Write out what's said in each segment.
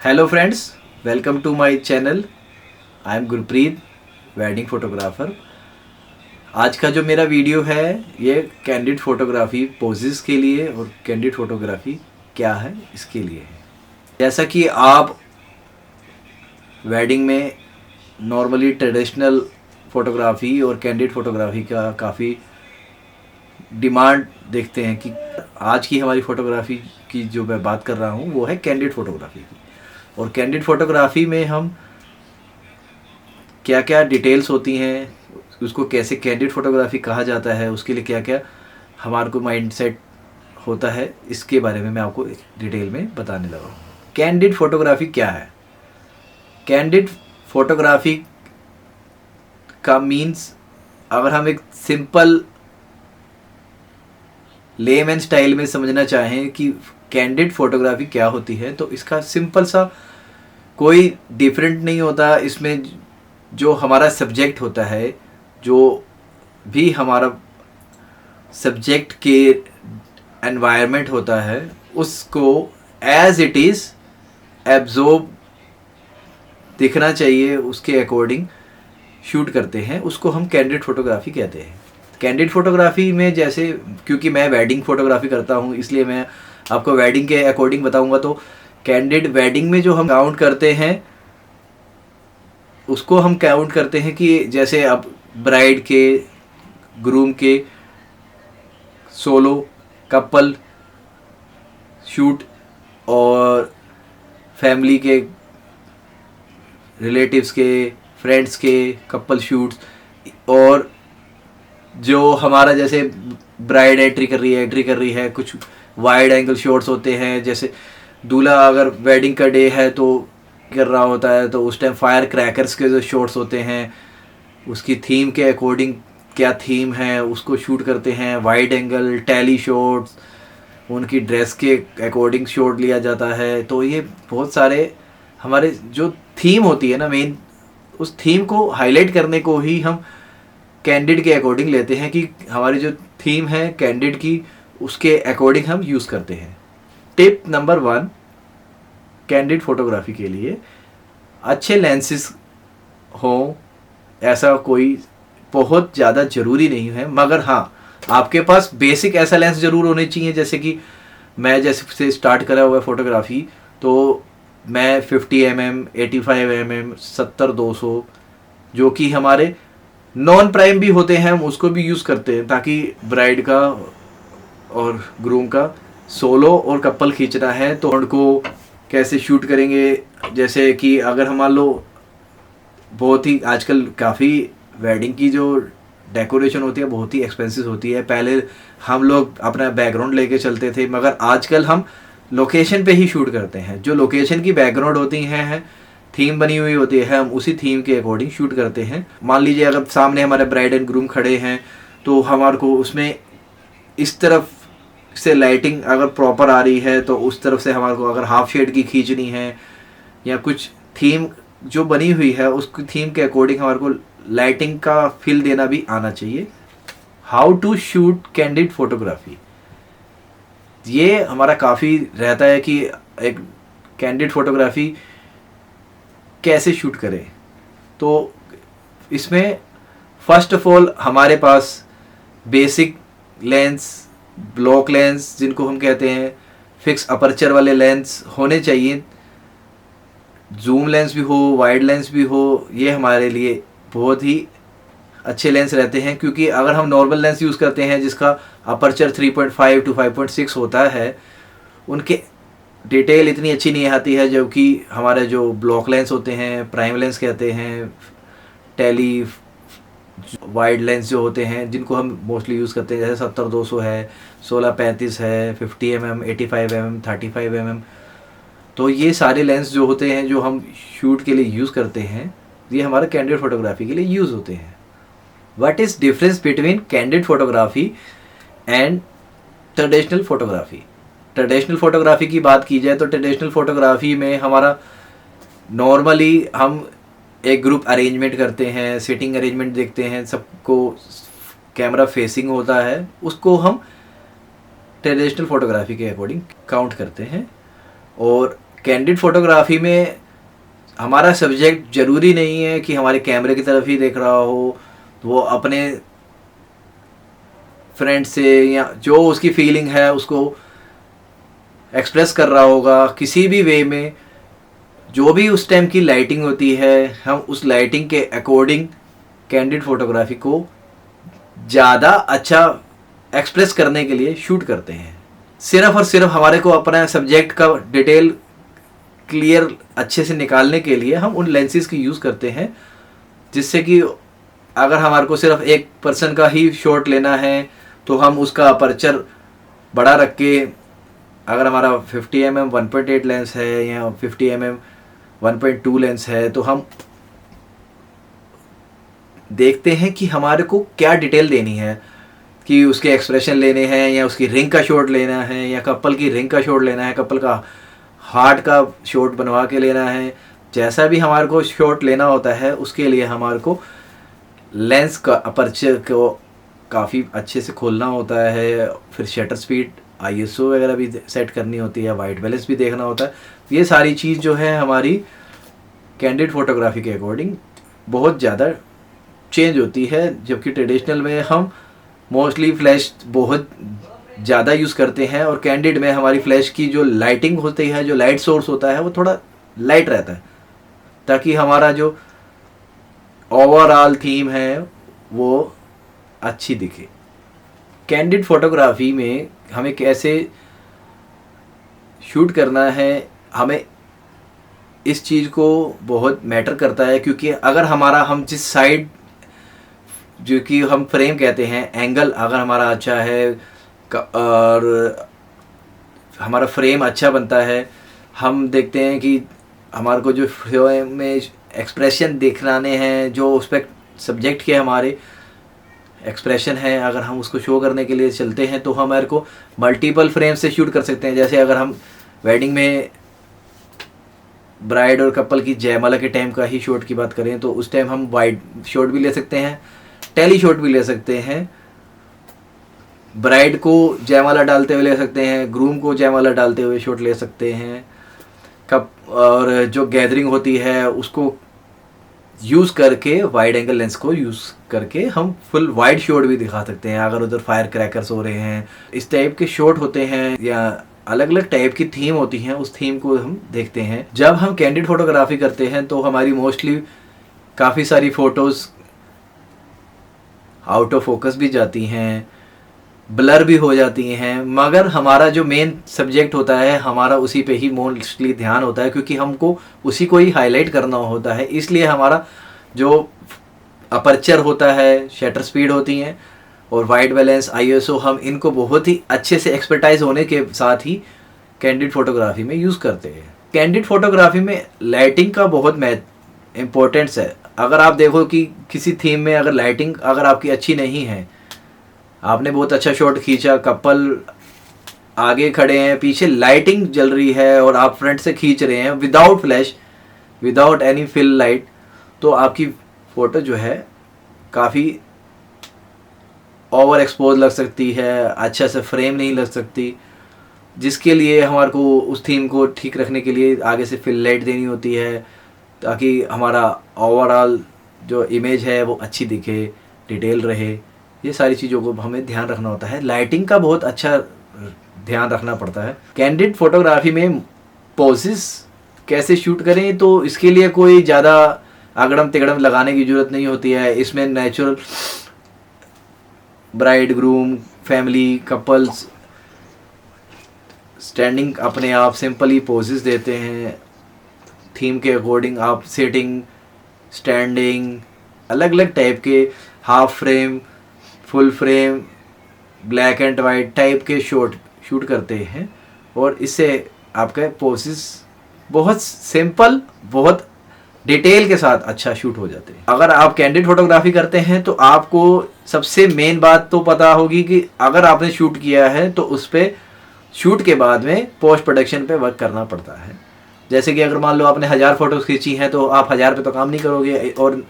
Hello friends, welcome to my channel. I am Gurpreet, wedding photographer. आज का जो मेरा वीडियो है ये कैंडिड फोटोग्राफी पोजेस के लिए और कैंडिड फोटोग्राफी क्या है इसके लिए है। जैसा कि आप वेडिंग में नॉर्मली ट्रेडिशनल फोटोग्राफी और कैंडिड फोटोग्राफी का काफ़ी डिमांड देखते हैं कि आज की हमारी फोटोग्राफी की जो मैं बात कर रहा हूँ वो है कैंडिड फोटोग्राफी की। और कैंडिड फोटोग्राफी में हम क्या क्या डिटेल्स होती हैं, उसको कैसे कैंडिड फोटोग्राफी कहा जाता है, उसके लिए क्या क्या हमारे को माइंड सेट होता है, इसके बारे में मैं आपको डिटेल में बताने लगा हूँ। कैंडिड फोटोग्राफी क्या है? कैंडिड फोटोग्राफी का मीन्स, अगर हम एक सिंपल लेमैन स्टाइल में समझना चाहें कि कैंडिड फोटोग्राफी क्या होती है, तो इसका सिंपल सा कोई डिफरेंट नहीं होता। इसमें जो हमारा सब्जेक्ट होता है, जो भी हमारा सब्जेक्ट के एनवायरनमेंट होता है, उसको एज इट इज़ एब्जॉर्ब दिखना चाहिए, उसके अकॉर्डिंग शूट करते हैं। उसको हम कैंडिड फोटोग्राफी कहते हैं। कैंडिड फोटोग्राफी में जैसे, क्योंकि मैं वेडिंग फोटोग्राफी करता हूँ इसलिए मैं आपको वेडिंग के अकॉर्डिंग बताऊँगा। तो कैंडिड वेडिंग में जो हम काउंट करते हैं उसको हम काउंट करते हैं कि जैसे अब ब्राइड के, ग्रूम के सोलो, कपल शूट और फैमिली के, रिलेटिव्स के, फ्रेंड्स के कपल शूट्स, और जो हमारा जैसे ब्राइड एंट्री कर रही है, कुछ वाइड एंगल शॉट्स होते हैं। जैसे दूल्हा अगर वेडिंग का डे है तो कर रहा होता है, तो उस टाइम फायर क्रैकर्स के जो शॉट्स होते हैं, उसकी थीम के अकॉर्डिंग क्या थीम है उसको शूट करते हैं। वाइड एंगल, टेली शॉट्स, उनकी ड्रेस के अकॉर्डिंग शॉट लिया जाता है। तो ये बहुत सारे हमारे जो थीम होती है ना मेन, उस थीम को हाईलाइट करने को ही हम कैंडिड के अकॉर्डिंग लेते हैं कि हमारी जो थीम है कैंडिड की, उसके अकॉर्डिंग हम यूज़ करते हैं। टिप नंबर 1 कैंडिड फोटोग्राफी के लिए, अच्छे लेंसेज हों, ऐसा कोई बहुत ज़्यादा ज़रूरी नहीं है, मगर हाँ आपके पास बेसिक ऐसा लेंस ज़रूर होने चाहिए। जैसे कि मैं जैसे से स्टार्ट करा हुआ है फोटोग्राफी, तो मैं 50 mm, 85 mm, 70-200 जो कि हमारे नॉन प्राइम भी होते हैं, हम उसको भी यूज़ करते हैं ताकि ब्राइड का और ग्रूम का सोलो और कपल खींचना है तो उनको कैसे शूट करेंगे। जैसे कि अगर हम मान लो, बहुत ही आजकल काफ़ी वेडिंग की जो डेकोरेशन होती है बहुत ही एक्सपेंसिव होती है। पहले हम लोग अपना बैकग्राउंड लेके चलते थे, मगर आजकल हम लोकेशन पे ही शूट करते हैं। जो लोकेशन की बैकग्राउंड होती हैं, थीम बनी हुई होती है, हम उसी थीम के अकॉर्डिंग शूट करते हैं। मान लीजिए अगर सामने हमारे ब्राइड एंड ग्रूम खड़े हैं तो हमारे को उसमें इस तरफ से लाइटिंग अगर प्रॉपर आ रही है तो उस तरफ से हमारे को अगर हाफ शेड की खींचनी है, या कुछ थीम जो बनी हुई है उसकी थीम के अकॉर्डिंग हमारे को लाइटिंग का फील देना भी आना चाहिए। How to shoot candid photography, ये हमारा काफ़ी रहता है कि एक कैंडिड फोटोग्राफी कैसे शूट करें। तो इसमें फर्स्ट ऑफ ऑल हमारे पास बेसिक लेंस, ब्लॉक लेंस जिनको हम कहते हैं, फिक्स अपर्चर वाले लेंस होने चाहिए। जूम लेंस भी हो, वाइड लेंस भी हो, ये हमारे लिए बहुत ही अच्छे लेंस रहते हैं। क्योंकि अगर हम नॉर्मल लेंस यूज़ करते हैं जिसका अपर्चर 3.5 to 5.6 होता है, उनके डिटेल इतनी अच्छी नहीं आती है। जबकि हमारे जो ब्लॉक लेंस होते हैं, प्राइम लेंस कहते हैं, टेली वाइड लेंस जो होते हैं जिनको हम मोस्टली यूज़ करते हैं, जैसे 70-200 है, 16-35 है, 50 mm, 85 mm, 35 mm। तो ये सारे लेंस जो होते हैं जो हम शूट के लिए यूज़ करते हैं, ये हमारे कैंडिड फोटोग्राफी के लिए यूज़ होते हैं। What is difference between candid photography and traditional photography? Traditional photography की बात की जाए तो ट्रेडिशनल फोटोग्राफी में हमारा नॉर्मली हम एक ग्रुप अरेंजमेंट करते हैं, सिटिंग अरेंजमेंट देखते हैं, सबको कैमरा फेसिंग होता है, उसको हम ट्रेडिशनल फोटोग्राफी के अकॉर्डिंग काउंट करते हैं। और कैंडिड फोटोग्राफी में हमारा सब्जेक्ट ज़रूरी नहीं है कि हमारे कैमरे की तरफ ही देख रहा हो, वो अपने फ्रेंड से या जो उसकी फीलिंग है उसको एक्सप्रेस कर रहा होगा किसी भी वे में। जो भी उस टाइम की लाइटिंग होती है, हम उस लाइटिंग के अकॉर्डिंग कैंडिड फोटोग्राफी को ज़्यादा अच्छा एक्सप्रेस करने के लिए शूट करते हैं। सिर्फ और सिर्फ हमारे को अपना सब्जेक्ट का डिटेल क्लियर अच्छे से निकालने के लिए हम उन लेंसेज की यूज़ करते हैं, जिससे कि अगर हमारे को सिर्फ एक पर्सन का ही शॉट लेना है तो हम उसका अपर्चर बड़ा रख के, अगर हमारा 50 mm 1.8 लेंस है या 50 mm 1.2 लेंस है, तो हम देखते हैं कि हमारे को क्या डिटेल देनी है, कि उसके एक्सप्रेशन लेने हैं या उसकी रिंग का शॉट लेना है या कपल की रिंग का शॉट लेना है, कपल का हार्ट का शॉट बनवा के लेना है। जैसा भी हमारे को शॉट लेना होता है उसके लिए हमारे को लेंस का अपर्चर को काफ़ी अच्छे से खोलना होता है, फिर शटर स्पीड ISO वगैरह भी सेट करनी होती है, वाइट बैलेंस भी देखना होता है। ये सारी चीज़ जो है हमारी कैंडिड फोटोग्राफी के अकॉर्डिंग बहुत ज़्यादा चेंज होती है, जबकि ट्रेडिशनल में हम मोस्टली फ्लैश बहुत ज़्यादा यूज़ करते हैं और कैंडिड में हमारी फ्लैश की जो लाइटिंग होती है, जो लाइट सोर्स होता है, वो थोड़ा लाइट रहता है, ताकि हमारा जो ओवरऑल थीम है वो अच्छी दिखे। कैंडिड फोटोग्राफी में हमें कैसे शूट करना है, हमें इस चीज़ को बहुत मैटर करता है, क्योंकि अगर हम जिस साइड, जो कि हम फ्रेम कहते हैं, एंगल अगर हमारा अच्छा है और हमारा फ्रेम अच्छा बनता है, हम देखते हैं कि हमारे को जो फ्रेम में एक्सप्रेशन दिखलाने हैं, जो उस पर सब्जेक्ट के हमारे एक्सप्रेशन है, अगर हम उसको शो करने के लिए चलते हैं तो हमारे को मल्टीपल फ्रेम से शूट कर सकते हैं। जैसे अगर हम वेडिंग में ब्राइड और कपल की जयमाला के टाइम का ही शॉट की बात करें तो उस टाइम हम वाइड शॉट भी ले सकते हैं, टेली शॉट भी ले सकते हैं, ब्राइड को जयमाला डालते हुए ले सकते हैं, ग्रूम को जयमाला डालते हुए शॉट ले सकते हैं। और जो गैदरिंग होती है उसको यूज़ करके, वाइड एंगल लेंस को यूज़ करके हम फुल वाइड शॉट भी दिखा सकते हैं, अगर उधर फायर क्रैकर्स हो रहे हैं, इस टाइप के शॉट होते हैं, या अलग अलग टाइप की थीम होती हैं, उस थीम को हम देखते हैं। जब हम कैंडिड फोटोग्राफी करते हैं तो हमारी मोस्टली काफ़ी सारी फ़ोटोज़ आउट ऑफ फोकस भी जाती हैं, ब्लर भी हो जाती हैं, मगर हमारा जो मेन सब्जेक्ट होता है हमारा उसी पे ही मोस्टली ध्यान होता है, क्योंकि हमको उसी को ही हाईलाइट करना होता है। इसलिए हमारा जो अपर्चर होता है, शटर स्पीड होती हैं और वाइट बैलेंस, ISO, हम इनको बहुत ही अच्छे से एक्सपर्टाइज होने के साथ ही कैंडिड फोटोग्राफी में यूज़ करते हैं। कैंडिड फोटोग्राफी में लाइटिंग का बहुत इम्पोर्टेंस है। अगर आप देखो कि किसी थीम में अगर लाइटिंग अगर आपकी अच्छी नहीं है, आपने बहुत अच्छा शॉट खींचा, कपल आगे खड़े हैं, पीछे लाइटिंग जल रही है और आप फ्रंट से खींच रहे हैं without flash, without any fill light, तो आपकी फ़ोटो जो है काफ़ी ओवर एक्सपोज लग सकती है, अच्छा से फ्रेम नहीं लग सकती, जिसके लिए हमारे को उस थीम को ठीक रखने के लिए आगे से फिल लाइट देनी होती है, ताकि हमारा ओवरऑल जो इमेज है वो अच्छी दिखे, डिटेल रहे। ये सारी चीज़ों को हमें ध्यान रखना होता है, लाइटिंग का बहुत अच्छा ध्यान रखना पड़ता है। कैंडिड फोटोग्राफी में पोजेस कैसे शूट करें, तो इसके लिए कोई ज़्यादा अगड़म तिगड़म लगाने की ज़रूरत नहीं होती है। इसमें natural bride groom, family, couples standing अपने आप सिंपली पोजेस देते हैं, थीम के अकॉर्डिंग आप सेटिंग, स्टैंडिंग, अलग अलग टाइप के half frame, full frame, black and white type के शूट करते हैं, और इससे आपका पोसेस बहुत सिंपल, बहुत डिटेल के साथ अच्छा शूट हो जाते हैं। अगर आप कैंडिड फोटोग्राफी करते हैं तो आपको सबसे मेन बात तो पता होगी कि अगर आपने शूट किया है तो उस पर शूट के बाद में पोस्ट प्रोडक्शन पे वर्क करना पड़ता है। जैसे कि अगर मान लो आपने 1000 फ़ोटोज़ खींची हैं तो आप 1000 पे तो काम नहीं करोगे, और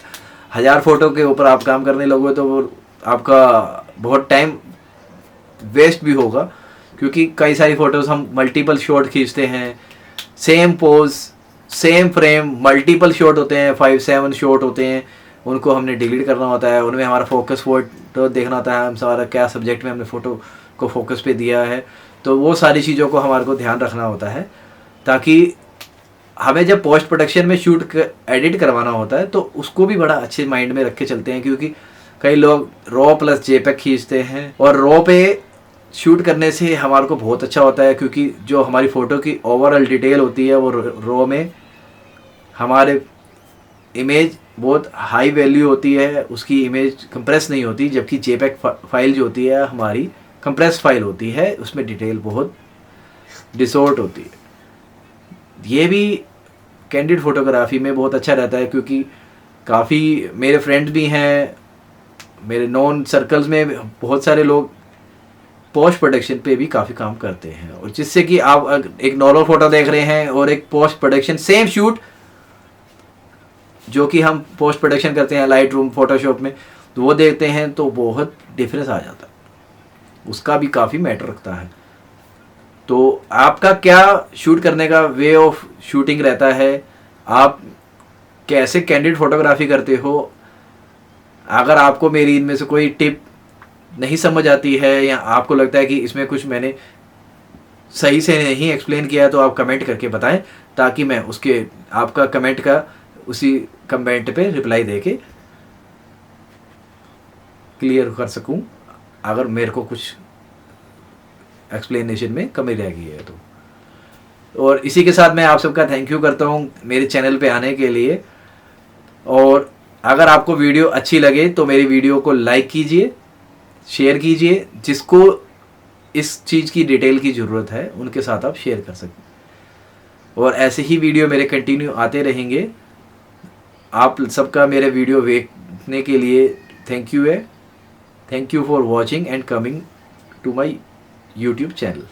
1000 फ़ोटो के ऊपर आप काम करने लगोगे तो वो आपका बहुत टाइम वेस्ट भी होगा, क्योंकि कई सारी फ़ोटोज़ हम मल्टीपल शॉट खींचते हैं, same pose, same frame, multiple shot होते हैं, 5-7 शॉट होते हैं, उनको हमने डिलीट करना होता है। उनमें हमारा फोकस फोटो देखना होता है, हम हमारा क्या सब्जेक्ट में हमने फ़ोटो को फोकस पे दिया है। तो वो सारी चीज़ों को हमारे को ध्यान रखना होता है, ताकि हमें जब पोस्ट प्रोडक्शन में शूट एडिट करवाना होता है तो उसको भी बड़ा अच्छे माइंड में रख के चलते हैं। क्योंकि कई लोग रॉ प्लस जेपेग खींचते हैं, और रॉ पे शूट करने से हमारे को बहुत अच्छा होता है, क्योंकि जो हमारी फ़ोटो की ओवरऑल डिटेल होती है वो रॉ में हमारे इमेज बहुत हाई वैल्यू होती है, उसकी इमेज कंप्रेस नहीं होती। जबकि जेपेग फाइल जो होती है हमारी कंप्रेस फाइल होती है, उसमें डिटेल बहुत डिसॉर्ट होती है। ये भी कैंडिड फोटोग्राफी में बहुत अच्छा रहता है, क्योंकि काफ़ी मेरे फ्रेंड्स भी हैं, मेरे नॉन सर्कल्स में बहुत सारे लोग पोस्ट प्रोडक्शन पे भी काफ़ी काम करते हैं। और जिससे कि आप एक नॉर्मल फोटो देख रहे हैं और एक पोस्ट प्रोडक्शन सेम शूट जो कि हम पोस्ट प्रोडक्शन करते हैं लाइट रूम फोटोशॉप में, तो वो देखते हैं तो बहुत डिफरेंस आ जाता है, उसका भी काफ़ी मैटर रखता है। तो आपका क्या शूट करने का वे ऑफ शूटिंग रहता है, आप कैसे कैंडिड फोटोग्राफी करते हो। अगर आपको मेरी इनमें से कोई टिप नहीं समझ आती है, या आपको लगता है कि इसमें कुछ मैंने सही से नहीं एक्सप्लेन किया है, तो आप कमेंट करके बताएं, ताकि मैं उसके आपका कमेंट का उसी कमेंट पे रिप्लाई देके क्लियर कर सकूं, अगर मेरे को कुछ एक्सप्लेनेशन में कमी रह गई है तो। और इसी के साथ मैं आप सबका थैंक यू करता हूं मेरे चैनल पे आने के लिए। और अगर आपको वीडियो अच्छी लगे तो मेरी वीडियो को लाइक कीजिए, शेयर कीजिए, जिसको इस चीज़ की डिटेल की ज़रूरत है उनके साथ आप शेयर कर सकते। और ऐसे ही वीडियो मेरे कंटिन्यू आते रहेंगे। आप सबका मेरे वीडियो देखने के लिए थैंक यू है। Thank you for watching and coming to my YouTube channel.